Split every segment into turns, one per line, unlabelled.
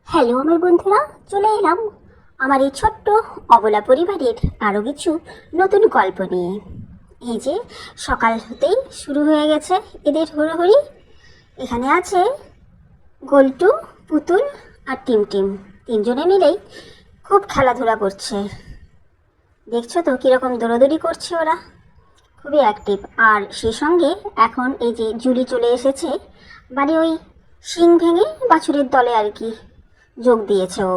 Hello আমার বন্ধুরা, চলে এলাম আমার এই ছোট্ট অবলা পরিবারের আরও কিছু নতুন গল্প নিয়ে। এই যে সকাল হতেই শুরু হয়ে গেছে এদের হুড়োহুড়ি। এখানে আছে গোলটু, পুতুল আর টিমটিম। তিনজনে মিলেই খুব খেলাধুলা করছে। দেখছো তো কীরকম দৌড়াদৌড়ি করছে ওরা, খুবই অ্যাক্টিভ। আর সেই সঙ্গে এখন এই যে জুলি চলে এসেছে, মানে ওই শিং ভেঙে বাছুরের দলে আর কি যোগ দিয়েছে। ও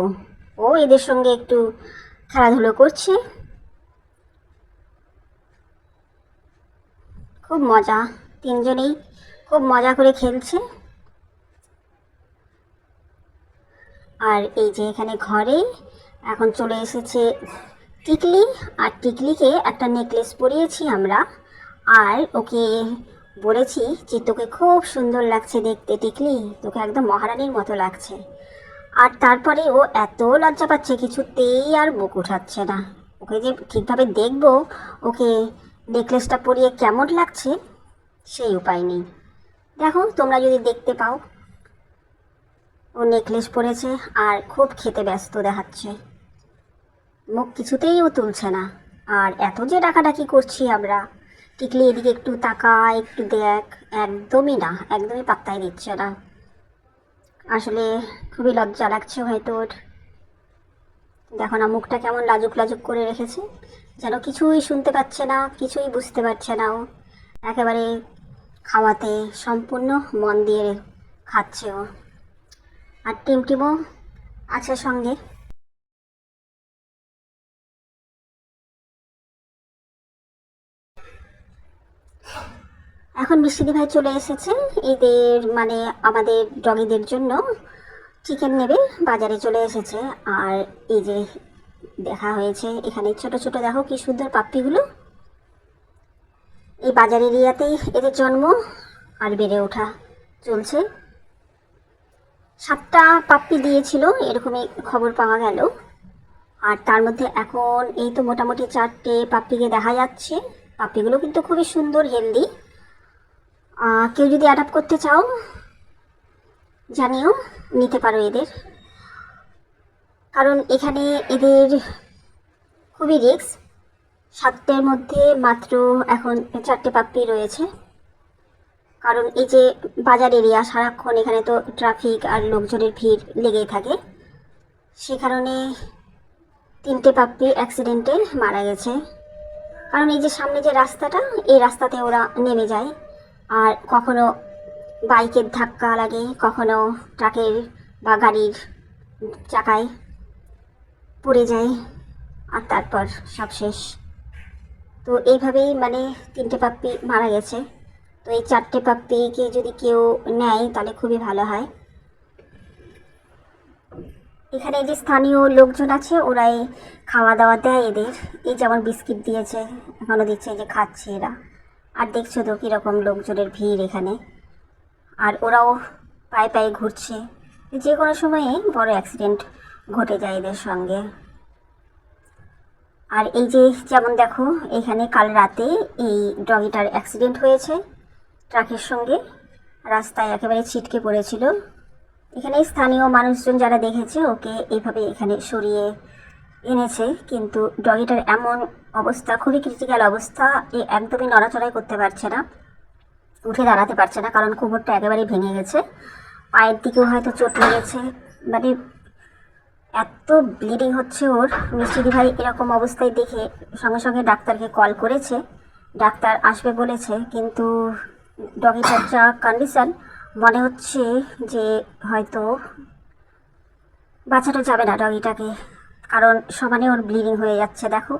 ও এদের সঙ্গে একটু খেলাধুলো করছে, খুব মজা। তিনজনেই খুব মজা করে খেলছে। আর এই যে এখানে ঘরে এখন চলে এসেছে টিকলি, আর টিকলিকে একটা নেকলেস পরিয়েছি আমরা, আর ওকে বলেছি যে তোকে খুব সুন্দর লাগছে দেখতে টিকলি, তোকে একদম মহারানীর মতো লাগছে। আর তারপরে ও এত লজ্জা পাচ্ছে, কিছুতেই আর বুক উঠাচ্ছে না। ওকে যে ঠিকভাবে দেখবো ওকে নেকলেসটা পরিয়ে কেমন লাগছে সেই উপায় নেই। দেখো তোমরা যদি দেখতে পাও, ও নেকলেস পরেছে আর খুব খেতে ব্যস্ত দেখাচ্ছে, মুখ কিছুতেই ও তুলছে না। আর এত যে ডাকাডাকি করছি আমরা, টিকলি এদিকে একটু তাকা, একটু দেখ, একদমই না, একদমই পাত্তাই দিচ্ছে না। আসলে খুবই লজ্জা লাগছে হয়তো ওর। দেখো না মুখটা কেমন লাজুক লাজুক করে রেখেছে, যেন কিছুই শুনতে পাচ্ছে না, কিছুই বুঝতে পারছে না। ও একেবারে খাওয়াতে সম্পূর্ণ মন দিয়ে খাচ্ছে ও। আর টিমটিমও আছে সঙ্গে। এখন মিষ্টি ভাই চলে এসেছে এদের, মানে আমাদের ডগিদের জন্য চিকেন নেবে, বাজারে চলে এসেছে। আর এই যে দেখা হয়েছে এখানে ছোট ছোট, দেখো কি সুন্দর পাপ্পিগুলো। এই বাজার এরিয়াতেই এদের জন্ম আর বেড়ে ওঠা চলছে। 7টা পাপ্পি দিয়েছিল এরকমই খবর পাওয়া গেল। আর তার মধ্যে এখন এই তো মোটামুটি 4টে পাপ্পিকে দেখা যাচ্ছে। পাপ্পিগুলো কিন্তু খুবই সুন্দর, হেলদি। কেউ যদি অ্যাডাপ্ট করতে চাও জানিও, নিতে পারো এদের। কারণ এখানে এদের খুবই রিস্ক। 7টের মধ্যে মাত্র এখন 4টে পাপ্পি রয়েছে। কারণ এই যে বাজার এরিয়া, সারাক্ষণ এখানে তো ট্রাফিক আর লোকজনের ভিড় লেগেই থাকে, সে কারণে 3টে পাপ্পি অ্যাক্সিডেন্টে মারা গেছে। কারণ এই যে সামনে যে রাস্তাটা, এই রাস্তাতে ওরা নেমে যায়, আর কখনো বাইকের ধাক্কা লাগে, কখনো ট্রাকের বা গাড়ির চাকায় পড়ে যায়, আর তারপর সব শেষ। তো এইভাবেই মানে 3টে পাপ্পি মারা গেছে। তো এই 4টে পাপ্পিকে যদি কেউ নেয় তাহলে খুবই ভালো হয়। এখানে যে স্থানীয় লোকজন আছে ওরাই খাওয়া দাওয়া দেয় এদের। এই যেমন বিস্কিট দিয়েছে, এখনও দিচ্ছে, যে খাচ্ছে এরা। আর দেখছো তো কীরকম লোকজনের ভিড় এখানে। আর ওরাও পায়ে পায়ে ঘুরছে, যে কোনো সময়ে বড় অ্যাক্সিডেন্ট ঘটে যায় এদের সঙ্গে। আর এই যে যেমন দেখো এখানে কাল রাতে এই ডগিটার অ্যাক্সিডেন্ট হয়েছে ট্রাকের সঙ্গে, রাস্তায় একেবারে ছিটকে পড়েছিল। এখানে স্থানীয় মানুষজন যারা দেখেছে ওকে এইভাবে এখানে সরিয়ে এনেছে, কিন্তু ডগিটার এমন অবস্থা, খুবই ক্রিটিক্যাল অবস্থা, এ একদমই নড়াচড়াই করতে পারছে না, উঠে দাঁড়াতে পারছে না, কারণ কোমরটা একেবারেই ভেঙে গেছে। পায়ের দিকেও হয়তো চোট লেগেছে, মানে এত ব্লিডিং হচ্ছে ওর। মিষ্টি ভাই এরকম অবস্থায় দেখে সঙ্গে সঙ্গে ডাক্তারকে কল করেছে, ডাক্তার আসবে বলেছে, কিন্তু ডগিটার যা কন্ডিশন মনে হচ্ছে যে হয়তো বাঁচানো যাবে না ডগিটাকে। কারণ সমানে ওর ব্লিডিং হয়ে যাচ্ছে, দেখো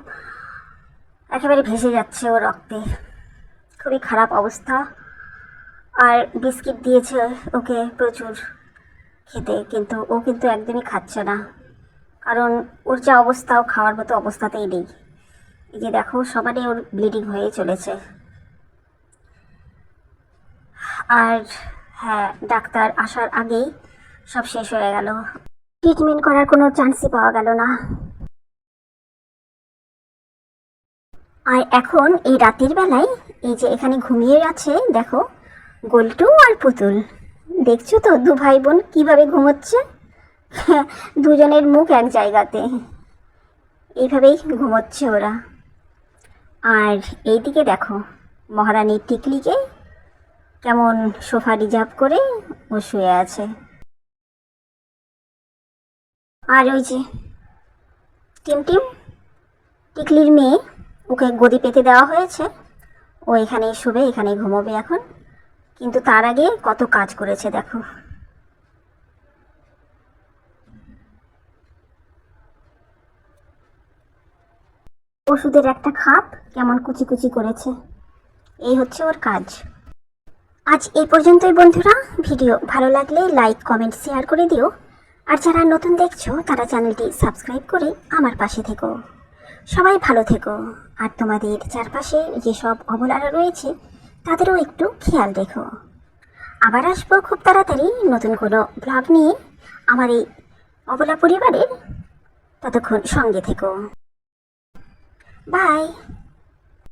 একেবারে ভেসে যাচ্ছে ওর রক্তে, খুবই খারাপ অবস্থা। আর বিস্কিট দিয়েছে ওকে প্রচুর খেতে, কিন্তু ও কিন্তু একদমই খাচ্ছে না, কারণ ওর যা অবস্থা ও খাওয়ার মতো অবস্থাতেই নেই। এই যে দেখো সমানে ওর ব্লিডিং হয়ে চলেছে। আর হ্যাঁ, ডাক্তার আসার আগেই সব শেষ হয়ে গেল, ট্রিটমেন্ট করার কোনো চান্সই পাওয়া গেল না। আর এখন এই রাতের বেলায় এই যে এখানে ঘুমিয়ে আছে দেখো গোলটু আর পুতুল, দেখছো তো দু ভাই বোন কীভাবে ঘুমোচ্ছে, দুজনের মুখ এক জায়গাতে, এইভাবেই ঘুমোচ্ছে ওরা। আর এইদিকে দেখো মহারানীর টিকলিকে কেমন সোফা রিজার্ভ করে ও শুয়ে আছে। আর ওই যে টিমটিম, টিকলির মেয়ে, ওকে গদি পেতে দেওয়া হয়েছে, ও এখানেই শুবে, এখানেই ঘুমোবে এখন। কিন্তু তার আগে কত কাজ করেছে দেখো। ওষুধের একটা খাপ কেমন কুচি কুচি করেছে, এই হচ্ছে ওর কাজ। আজ এই পর্যন্তই বন্ধুরা। ভিডিও ভালো লাগলে লাইক কমেন্ট শেয়ার করে দিও। আর যারা নতুন দেখছো তারা চ্যানেলটি সাবস্ক্রাইব করে আমার পাশে থেকো। সবাই ভালো থেকো, আর তোমাদের চারপাশে যেসব অবলারা রয়েছে তাদেরও একটু খেয়াল রেখো। আবার আসবো খুব তাড়াতাড়ি নতুন কোনো ব্লগ নিয়ে আমার এই অবলা পরিবারের। ততক্ষণ সঙ্গে থেকো। বাই।